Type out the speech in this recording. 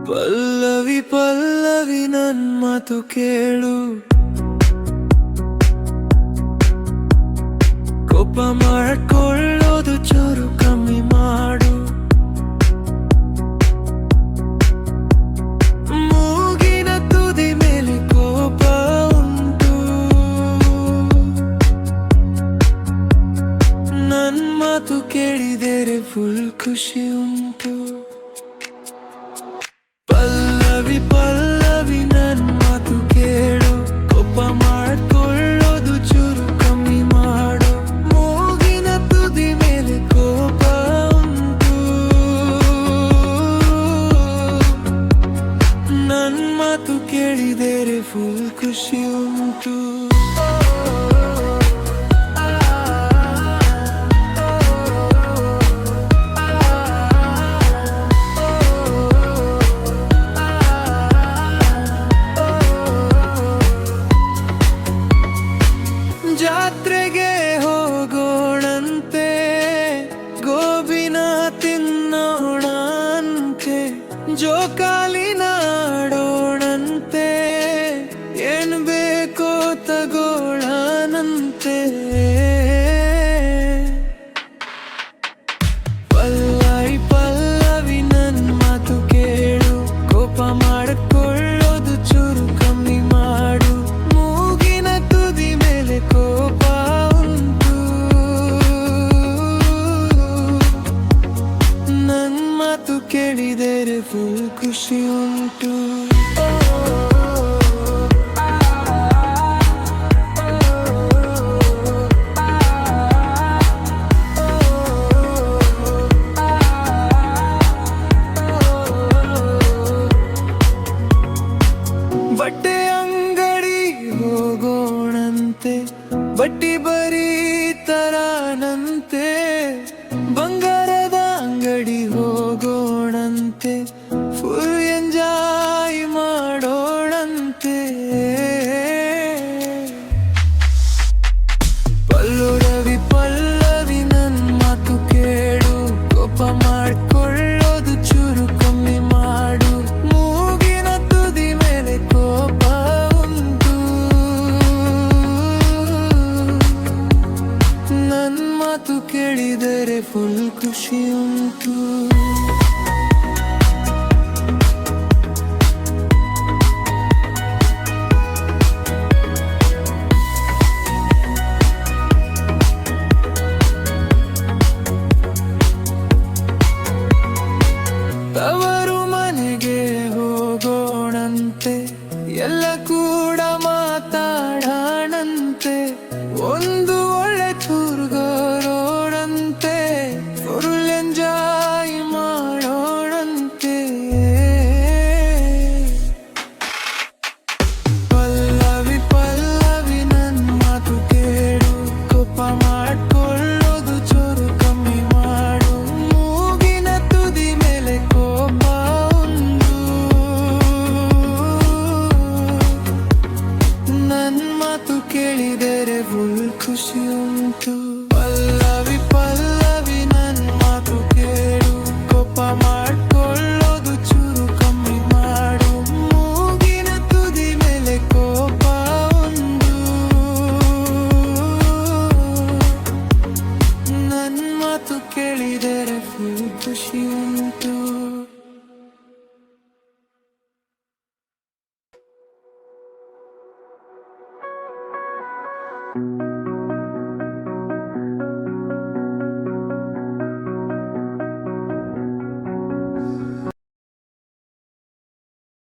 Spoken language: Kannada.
ಪಲ್ಲವಿ ಪಲ್ಲವಿ ನನ್ ಮಾತು ಕೇಳು, ಕೋಪ ಮಾಡ್ಕೊಳ್ಳೋದು ಚೂರು ಕಮ್ಮಿ ಮಾಡು. ಮೂಗಿನ ತುದಿ ಮೇಲೆ ಕೋಪ ಉಂಟು, ನನ್ ಮಾತು ಕೇಳಿದರೆ ಫುಲ್ ಖುಷಿ ಉಂಟು. ಪಲ್ಲವಿ ಪಲ್ಲವಿ ನನ್ ಮಾತು ಕೇಳು, ಕೋಪ ಮಾಡ್ಕೊಳ್ಳೋದು ಚೂರು ಕಮ್ಮಿ ಮಾಡು. ಮೂಗಿನ ತುದಿ ಮೇಲೆ ಕೋಪ ಉಂಟು, ನನ್ ಮಾತು ಕೇಳಿದರೆ ಫುಲ್ ಖುಷಿ ಉಂಟು. ಜಾತ್ರೆಗೆ ಹೋಗೋಣಂತೆ, ಗೋಬಿನ ತಿನ್ನೋಣಂತೆ, ಜೋಕಾಲಿನ ಆಡೋಣಂತೆ, ಏನ್ ಬೇಕೋ ತಗೋಳನಂತೆ. ಪಲ್ಲವಿ ಪಲ್ಲವಿ ನನ್ ಮಾತು ಕೇಳು, ಕೋಪ ಮಾಡಿಕೊಳ್ಳೋದು ಚೂರು ಕಮ್ಮಿ ಮಾಡು. ಮೂಗಿನ ತುದಿ ಮೇಲೆ ಕೋಪ ಉಂಟು, ನನ್ ಮಾತು ಕೇಳಿದರೆ ಫುಲ್ ಖುಷಿ ಉಂಟು. ಬಟ್ಟೆ ಅಂಗಡಿ ಹೋಗೋಣಂತೆ, ಬಟ್ಟಿ ಬರೀ ತರಾನಂತೆ, ಬಂಗಾರದ ಅಂಗಡಿ ಹೋಗೋಣಂತೆ, ಫುಲ್ ಎಂಜಾಯ್ ಮಾಡೋಣಂತೆ. ಪಲ್ಲವಿ ಪಲ್ಲವಿ ನನ್ ಮಾತು ಕೇಳು, ಕೋಪ ಮಾಡ್ಕೊಳ್ಳೋದು ಚೂರು ಕಮ್ಮಿ ಮಾಡು. ಮೂಗಿನ ತುದಿ ಮೇಲೆ ಕೋಪ ಉಂಟು, ನನ್ ಮಾತು ಕೇಳಿದರೆ ಫುಲ್ ಖುಷಿ ಉಂಟು. ತವರು ಮನೆಗೆ ಹೋಗೋಣಂತೆ, ಎಲ್ಲ ಕೂಡ ಮಾತಾಡೋಣಂತೆ, ಒಂದು ಒಳ್ಳೆ ಟೂರ್ಗೋರೋಣಂತೆ, ಫುಲ್ ಎಂಜಾಯ್ ಮಾಡೋಣಂತೆ. ಪಲ್ಲವಿ ಪಲ್ಲವಿ ನನ್ ಮಾತು ಕೇಳು, ಕೋಪ ಮಾಡ್ಕೊಳ್ಳೋದು ಚೂರು ಕಮ್ಮಿ ಮಾಡು. ಮೂಗಿನ ತುದಿ ಮೇಲೆ ಕೋಪ ಉಂಟು, ನನ್ ಮಾತು ಕೇಳಿದರೆ ಫುಲ್ ಖುಷಿ ಉಂಟು. ಪಲ್ಲವಿ ಪಲ್ಲವಿ ನನ್ ಮಾತು ಕೇಳು, ಕೋಪ ಮಾಡ್ಕೊಳ್ಳೋದು ಚೂರು ಕಮ್ಮಿ ಮಾಡು. ಮೂಗಿನ ತುದಿ ಮೇಲೆ ಕೋಪ ಉಂಟು, ನನ್ ಮಾತು ಕೇಳಿದರೆ ಫುಲ್ ಖುಷಿ ಉಂಟು.